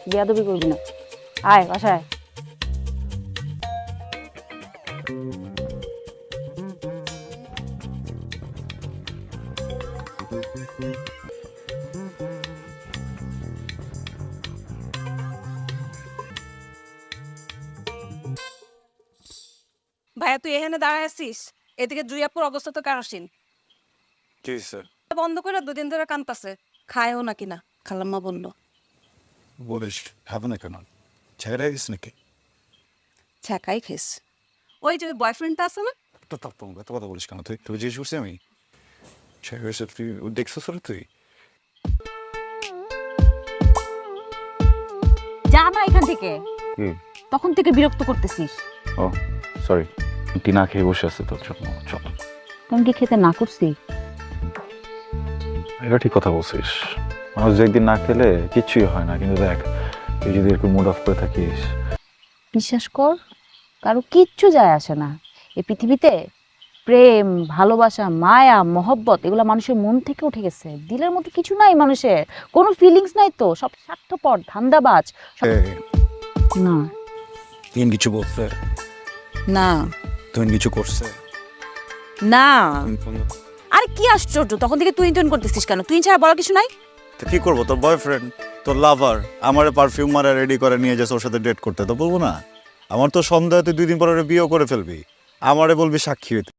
বেয়াদবি করবি না। আয় বাসায়। ভাইয়া তুই এখানে দাঁড়ায় আছিস, এদিকে জুইয়াপুর অবস্থা তো কারসিন। কি স্যার বন্ধ করে দুদিন ধরে কানতাছে, খায়ও নাকি না, খালাম্মা বললো। বলিস খাবে না কেন? ছেড়ে গেছে নাকি? ছ্যাঁকাই খেস। ওই যে বয়ফ্রেন্ডটা আছে না, তো এত কথা বলিস কেন? তুই জিজ্ঞেস করছি আমি ছেড়ে গেছে, তুই দেখছিস তুই? যা না এখান থেকে, হুম। তখন থেকে বিরক্ত করতেছিস। ও সরি, টিনা খেয়ে বসে আছে তো, চল চল। তুমি কি খেতে না করছি? এটা ঠিক কথা বলছিস, মানুষ যে একদিন না খেলে কিচ্ছুই হয় না, কিন্তু দেখ তুই যদি একটু মুড অফ করে থাকিস। বিশ্বাস কর, কারো কিচ্ছু যায় আসে না এই পৃথিবীতে। প্রেম, ভালোবাসা, মায়া, মহব্বত এগুলো মানুষের মন থেকে উঠে গেছে। দিলের মধ্যে কিছু নাই, মানুষের কোনো ফিলিংস নাই তো, সব স্বার্থপর, ধান্দাবাজ না। তুই কিছু বলছে না তুই কিছু করছে না। আরে কি আশ্চর্য, তখন থেকে তুই ইন্টার্ন করতেছিস কেন? তুই ছাড়া বলার কিছু নাই। তো কি করবো, তোর বয়ফ্রেন্ড, তোর লাভার আমারে পারফিউম মারা রেডি করে নিয়ে যাচ্ছে ওর সাথে ডেট করতে, তো বলবো না? আমার তো সন্দেহ তুই 2 দিন পরে বিয়েও করে ফেলবি, আমারে বলবি সাক্ষী হইতে।